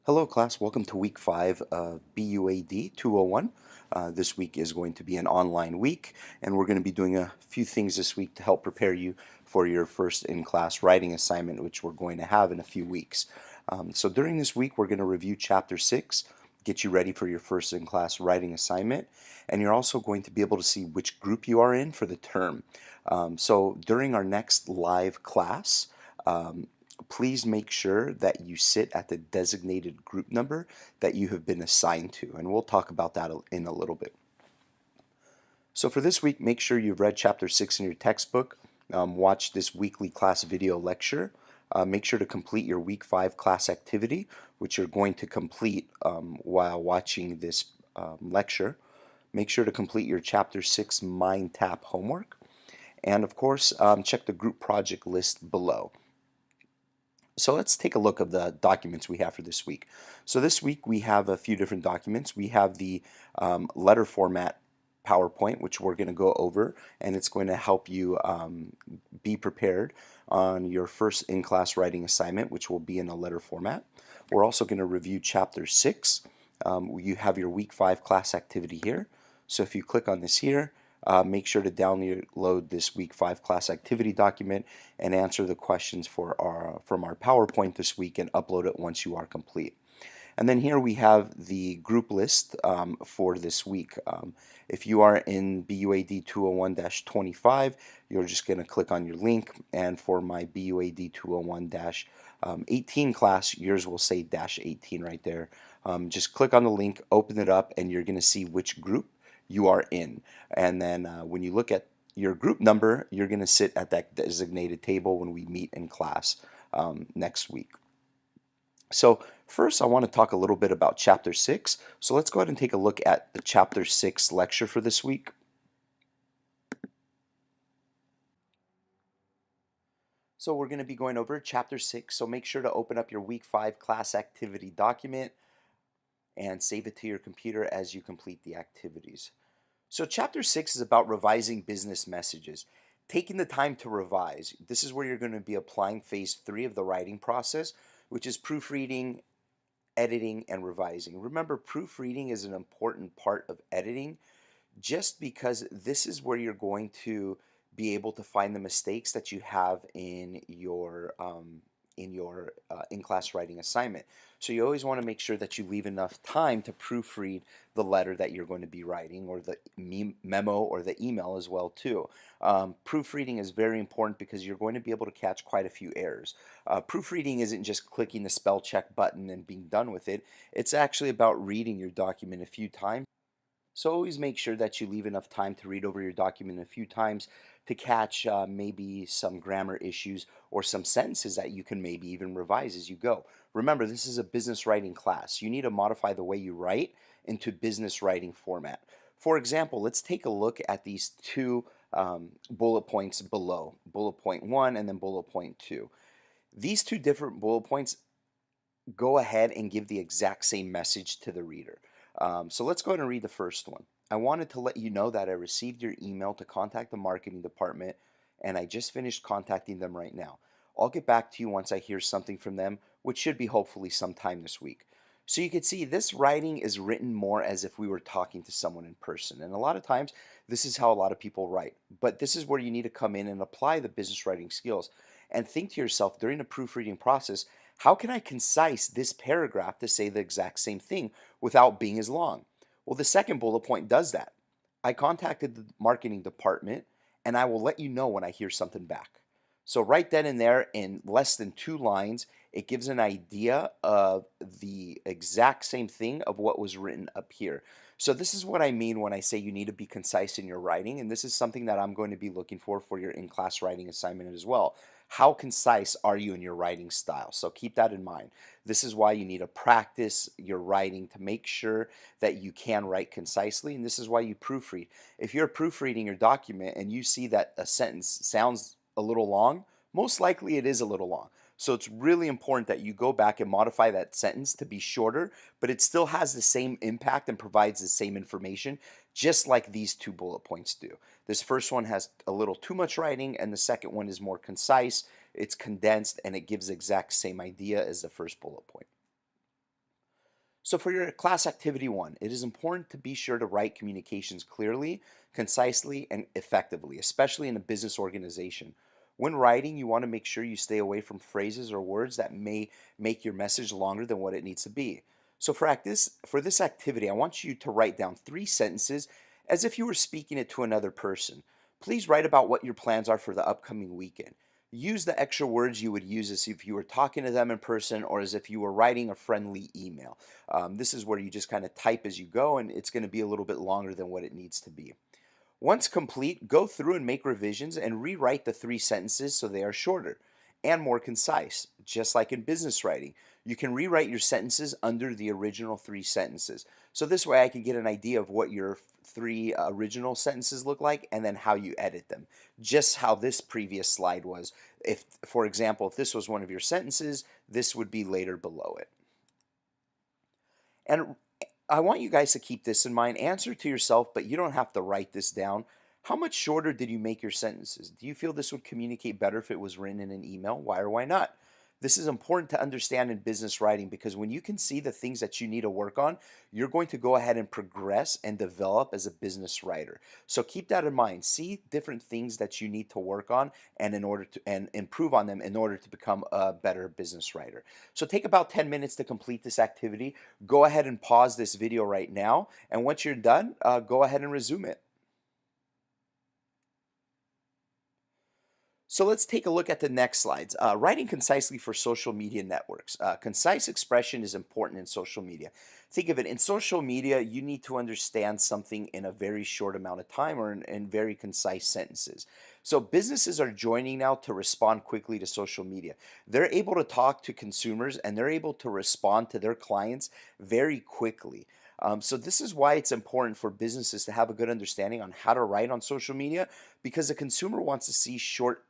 Hello class, welcome to week 5 of BUAD 201. This week is going to be an online week, and we're going to be doing a few things this week to help prepare you for your first in-class writing assignment, which we're going to have in a few weeks. So during this week, we're going to review chapter 6, get you ready for your first in-class writing assignment, and you're also going to be able to see which group you are in for the term. So during our next live class, um, please make sure that you sit at the designated group number that you have been assigned to, and we'll talk about that in a little bit. So for this week, make sure you've read chapter 6 in your textbook, watch this weekly class video lecture, make sure to complete your week 5 class activity, which you're going to complete while watching this lecture. Make sure to complete your chapter 6 mind tap homework, and of course, check the group project list below. So let's take a look of the documents we have for this week. So this week we have a few different documents. We have the letter format PowerPoint, which we're going to go over, and it's going to help you be prepared on your first in-class writing assignment, which will be in a letter format. We're also going to review chapter 6. You have your week 5 class activity here. So if you click on this here, make sure to download this week 5 class activity document and answer the questions from our PowerPoint this week and upload it once you are complete. And then here we have the group list for this week. If you are in BUAD 201-25, you're just going to click on your link, and for my BUAD 201-18 class, yours will say -18 right there. Just click on the link, open it up, and you're going to see which group you are in. And then when you look at your group number, you're going to sit at that designated table when we meet in class next week. So first I want to talk a little bit about chapter 6. So let's go ahead and take a look at the chapter 6 lecture for this week. So we're going to be going over chapter 6, so make sure to open up your week 5 class activity document and save it to your computer as you complete the activities. So chapter 6 is about revising business messages. Taking the time to revise. This is where you're going to be applying phase 3 of the writing process, which is proofreading, editing, and revising. Remember, proofreading is an important part of editing just because this is where you're going to be able to find the mistakes that you have in your in-class writing assignment. So you always want to make sure that you leave enough time to proofread the letter that you're going to be writing, or the memo or the email as well too. Proofreading is very important because you're going to be able to catch quite a few errors. Proofreading isn't just clicking the spell check button and being done with it. It's actually about reading your document a few times. So always make sure that you leave enough time to read over your document a few times to catch maybe some grammar issues or some sentences that you can maybe even revise as you go. Remember, this is a business writing class. You need to modify the way you write into business writing format. For example, let's take a look at these two bullet points below, bullet point 1 and then bullet point 2. These two different bullet points go ahead and give the exact same message to the reader. So let's go ahead and read the first one. I wanted to let you know that I received your email to contact the marketing department, and I just finished contacting them right now. I'll get back to you once I hear something from them, which should be hopefully sometime this week. So you can see this writing is written more as if we were talking to someone in person. And a lot of times, this is how a lot of people write. But this is where you need to come in and apply the business writing skills. And think to yourself during the proofreading process, how can I concise this paragraph to say the exact same thing without being as long? Well, the second bullet point does that. I contacted the marketing department, and I will let you know when I hear something back. So right then and there, in less than 2 lines, it gives an idea of the exact same thing of what was written up here. So this is what I mean when I say you need to be concise in your writing, and this is something that I'm going to be looking for your in-class writing assignment as well. How concise are you in your writing style? So keep that in mind. This is why you need to practice your writing to make sure that you can write concisely, and this is why you proofread. If you're proofreading your document and you see that a sentence sounds a little long, most likely it is a little long. So it's really important that you go back and modify that sentence to be shorter, but it still has the same impact and provides the same information, just like these two bullet points do. This first one has a little too much writing, and the second one is more concise. It's condensed, and it gives the exact same idea as the first bullet point. So for your class activity one, it is important to be sure to write communications clearly, concisely, and effectively, especially in a business organization. When writing, you want to make sure you stay away from phrases or words that may make your message longer than what it needs to be. So for this activity, I want you to write down 3 sentences as if you were speaking it to another person. Please write about what your plans are for the upcoming weekend. Use the extra words you would use as if you were talking to them in person or as if you were writing a friendly email. This is where you just kind of type as you go, and it's going to be a little bit longer than what it needs to be. Once complete, go through and make revisions and rewrite the 3 sentences so they are shorter and more concise, just like in business writing. You can rewrite your sentences under the original 3 sentences. So this way I can get an idea of what your 3 original sentences look like and then how you edit them. Just how this previous slide was. If, for example, if this was one of your sentences, this would be later below it. And I want you guys to keep this in mind. Answer to yourself, but you don't have to write this down. How much shorter did you make your sentences? Do you feel this would communicate better if it was written in an email? Why or why not? This is important to understand in business writing because when you can see the things that you need to work on, you're going to go ahead and progress and develop as a business writer. So keep that in mind. See different things that you need to work on and in order to and improve on them in order to become a better business writer. So take about 10 minutes to complete this activity. Go ahead and pause this video right now. And once you're done, go ahead and resume it. So let's take a look at the next slides. Writing concisely for social media networks. Concise expression is important in social media. Think of it, in social media, you need to understand something in a very short amount of time or in very concise sentences. So businesses are joining now to respond quickly to social media. They're able to talk to consumers and they're able to respond to their clients very quickly. So this is why it's important for businesses to have a good understanding on how to write on social media because the consumer wants to see short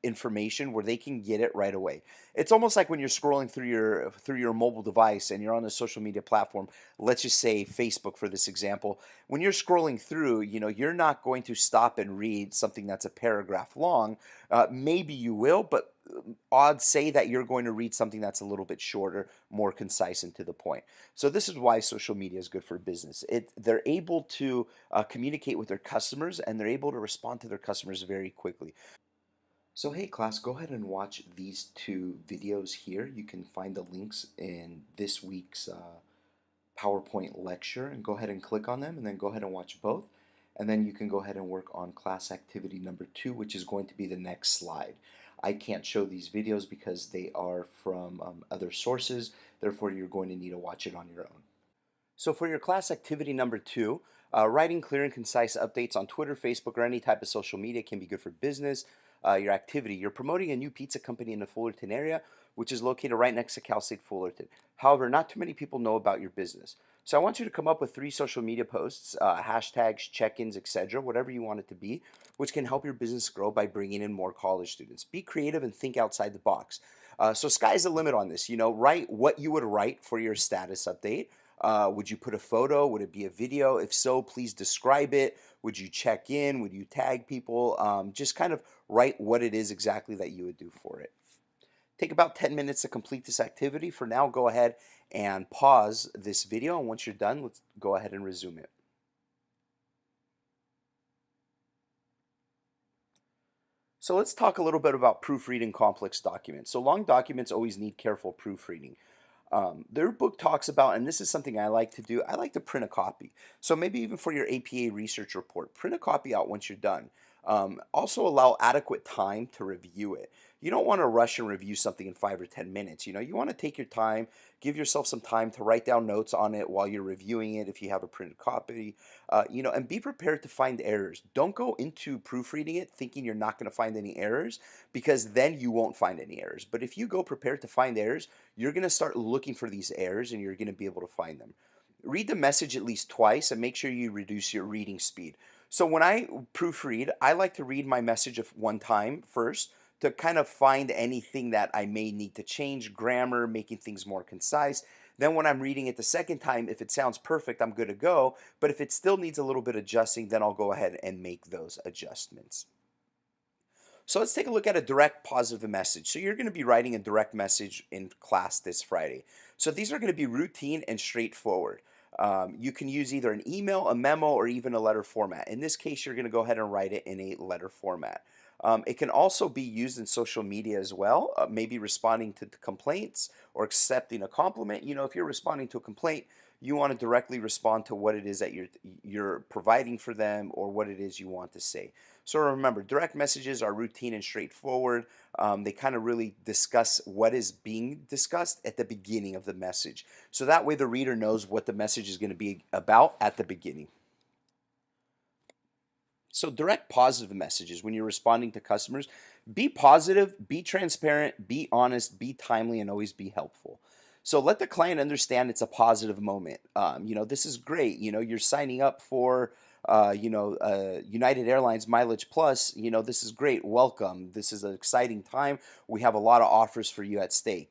information where they can get it right away. It's almost like when you're scrolling through your mobile device and you're on a social media platform. Let's just say Facebook for this example. When you're scrolling through, you're not going to stop and read something that's a paragraph long. Maybe you will, but odds say that you're going to read something that's a little bit shorter, more concise, and to the point. So this is why social media is good for business. They're able to communicate with their customers and they're able to respond to their customers very quickly. So hey class, go ahead and watch these 2 videos here. You can find the links in this week's PowerPoint lecture and go ahead and click on them and then go ahead and watch both. And then you can go ahead and work on class activity number 2, which is going to be the next slide. I can't show these videos because they are from other sources, therefore you're going to need to watch it on your own. So for your class activity number 2, writing clear and concise updates on Twitter, Facebook, or any type of social media can be good for business. Your activity, you're promoting a new pizza company in the Fullerton area, which is located right next to Cal State Fullerton. However, not too many people know about your business. So I want you to come up with 3 social media posts, hashtags, check-ins, etc., whatever you want it to be, which can help your business grow by bringing in more college students. Be creative and think outside the box. So sky's the limit on this. Write what you would write for your status update. Would you put a photo? Would it be a video? If so, please describe it. Would you check in? Would you tag people? Just kind of write what it is exactly that you would do for it. Take about 10 minutes to complete this activity. For now, go ahead and pause this video. And once you're done, let's go ahead and resume it. So let's talk a little bit about proofreading complex documents. So long documents always need careful proofreading. Their book talks about, and this is something I like to do, I like to print a copy. So maybe even for your APA research report, print a copy out once you're done. Also allow adequate time to review it. You don't want to rush and review something in 5 or 10 minutes. You want to take your time, give yourself some time to write down notes on it while you're reviewing it if you have a printed copy, and be prepared to find errors. Don't go into proofreading it thinking you're not going to find any errors because then you won't find any errors. But if you go prepared to find errors, you're going to start looking for these errors and you're going to be able to find them. Read the message at least twice and make sure you reduce your reading speed. So when I proofread, I like to read my message of one time first to kind of find anything that I may need to change, grammar, making things more concise. Then when I'm reading it the second time, if it sounds perfect, I'm good to go. But if it still needs a little bit adjusting, then I'll go ahead and make those adjustments. So let's take a look at a direct positive message. So you're going to be writing a direct message in class this Friday. So these are going to be routine and straightforward. You can use either an email, a memo, or even a letter format. In this case, you're going to go ahead and write it in a letter format. It can also be used in social media as well, maybe responding to the complaints or accepting a compliment. If you're responding to a complaint, you want to directly respond to what it is that you're providing for them or what it is you want to say. So remember, direct messages are routine and straightforward. They kind of really discuss what is being discussed at the beginning of the message. So that way the reader knows what the message is going to be about at the beginning. So direct positive messages when you're responding to customers, be positive, be transparent, be honest, be timely, and always be helpful. So let the client understand it's a positive moment. This is great. You're signing up for, United Airlines Mileage Plus. This is great. Welcome. This is an exciting time. We have a lot of offers for you at stake.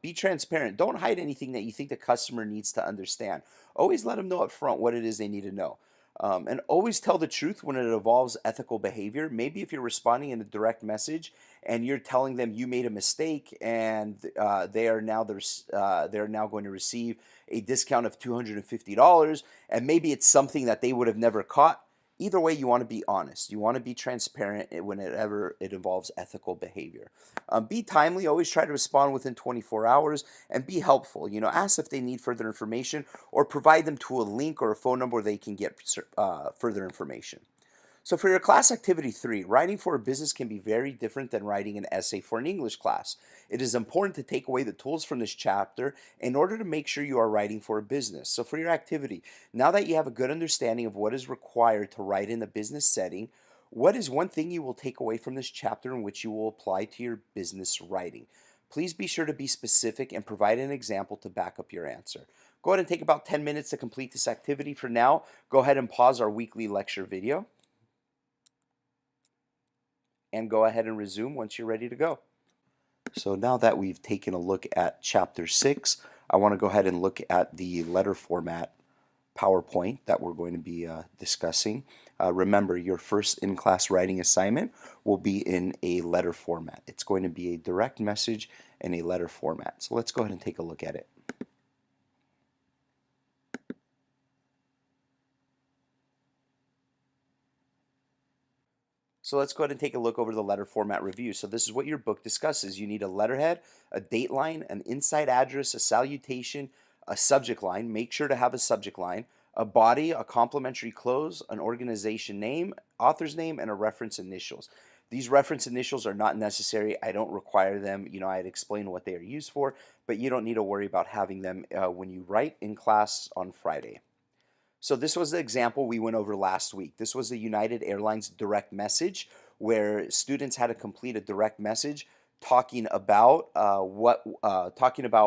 Be transparent. Don't hide anything that you think the customer needs to understand. Always let them know up front what it is they need to know. And always tell the truth when it involves ethical behavior. Maybe if you're responding in a direct message and you're telling them you made a mistake and they're now going to receive a discount of $250, and maybe it's something that they would have never caught. Either way, you want to be honest. You want to be transparent whenever it involves ethical behavior. Be timely. Always try to respond within 24 hours and be helpful. Ask if they need further information or provide them to a link or a phone number where they can get further information. So for your class activity 3, writing for a business can be very different than writing an essay for an English class. It is important to take away the tools from this chapter in order to make sure you are writing for a business. So for your activity, now that you have a good understanding of what is required to write in a business setting, what is one thing you will take away from this chapter in which you will apply to your business writing? Please be sure to be specific and provide an example to back up your answer. Go ahead and take about 10 minutes to complete this activity. For now, go ahead and pause our weekly lecture video and go ahead and resume once you're ready to go. So now that we've taken a look at chapter 6, I want to go ahead and look at the letter format PowerPoint that we're going to be discussing. Remember, your first in-class writing assignment will be in a letter format. It's going to be a direct message in a letter format. So let's go ahead and take a look at it. So let's go ahead and take a look over the letter format review. So this is what your book discusses. You need a letterhead, a date line, an inside address, a salutation, a subject line. Make sure to have a subject line, a body, a complimentary close, an organization name, author's name, and a reference initials. These reference initials are not necessary. I don't require them. I'd explain what they are used for, but you don't need to worry about having them when you write in class on Friday. So this was the example we went over last week. This was the United Airlines direct message where students had to complete a direct message talking about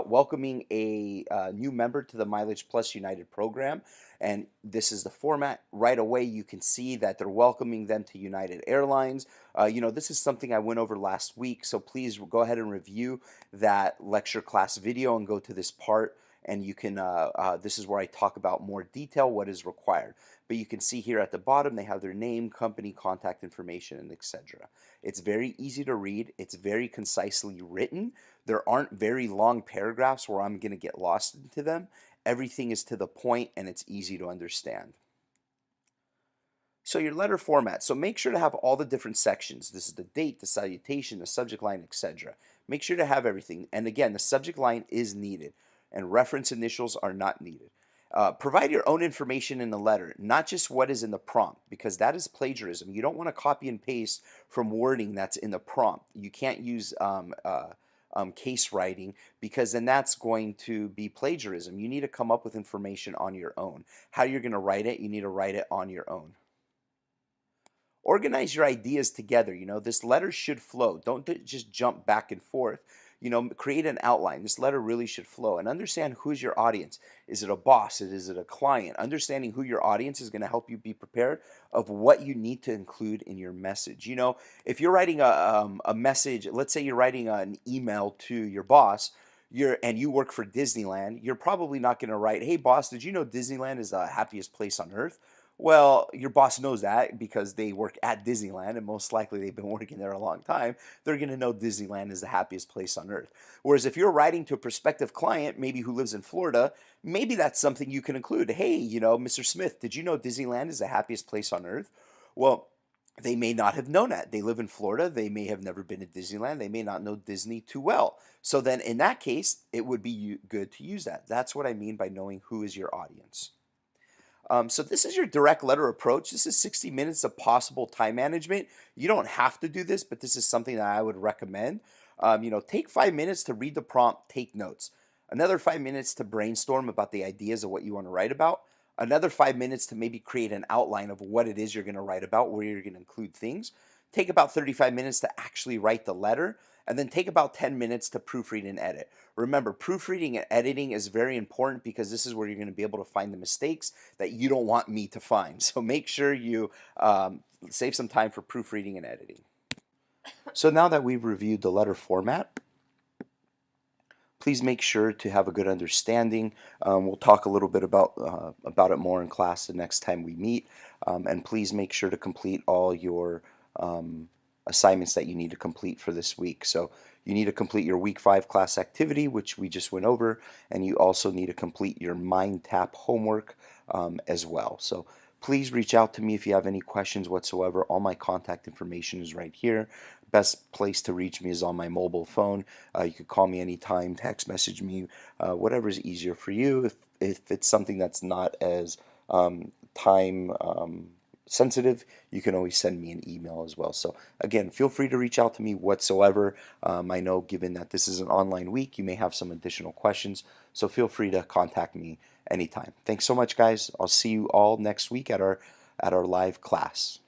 welcoming a new member to the Mileage Plus United program. And this is the format. Right away, you can see that they're welcoming them to United Airlines. This is something I went over last week, so please go ahead and review that lecture class video and go to this part. And you can, this is where I talk about more detail what is required. But you can see here at the bottom, they have their name, company, contact information, and etc. It's very easy to read. It's very concisely written. There aren't very long paragraphs where I'm going to get lost into them. Everything is to the point and it's easy to understand. So your letter format. So make sure to have all the different sections. This is the date, the salutation, the subject line, etc. Make sure to have everything. And again, the subject line is needed and reference initials are not needed. Provide your own information in the letter, not just what is in the prompt, because that is plagiarism. You don't want to copy and paste from wording that's in the prompt. You can't use case writing because then that's going to be plagiarism. You need to come up with information on your own. How you're going to write it, you need to write it on your own. Organize your ideas together. This letter should flow. Don't just jump back and forth. Create an outline. This letter really should flow and understand who's your audience. Is it a boss? Is it a client? Understanding who your audience is going to help you be prepared of what you need to include in your message. If you're writing a message, let's say you're writing an email to your boss, and you work for Disneyland, you're probably not going to write, "Hey boss, did you know Disneyland is the happiest place on earth?" Well, your boss knows that because they work at Disneyland and most likely they've been working there a long time. They're going to know Disneyland is the happiest place on earth. Whereas if you're writing to a prospective client, maybe who lives in Florida, maybe that's something you can include. Hey, Mr. Smith, did you know Disneyland is the happiest place on earth? Well, they may not have known that. They live in Florida. They may have never been to Disneyland. They may not know Disney too well. So then in that case, it would be good to use that. That's what I mean by knowing who is your audience. So this is your direct letter approach. This is 60 minutes of possible time management. You don't have to do this, but this is something that I would recommend. Take 5 minutes to read the prompt, take notes. Another 5 minutes to brainstorm about the ideas of what you want to write about. Another 5 minutes to maybe create an outline of what it is you're going to write about, where you're going to include things. Take about 35 minutes to actually write the letter, and then take about 10 minutes to proofread and edit. Remember, proofreading and editing is very important because this is where you're going to be able to find the mistakes that you don't want me to find. So make sure you save some time for proofreading and editing. So now that we've reviewed the letter format, please make sure to have a good understanding. We'll talk a little bit about it more in class the next time we meet. And please make sure to complete all your assignments that you need to complete for this week. So you need to complete your week 5 class activity, which we just went over, and you also need to complete your Mind Tap homework as well. So please reach out to me if you have any questions whatsoever. All my contact information is right here. Best place to reach me is on my mobile phone. You could call me anytime, text message me, whatever is easier for you. If it's something that's not as time sensitive, you can always send me an email as well. So again, feel free to reach out to me whatsoever. I know given that this is an online week, you may have some additional questions, so feel free to contact me anytime. Thanks so much, guys. I'll see you all next week at our live class.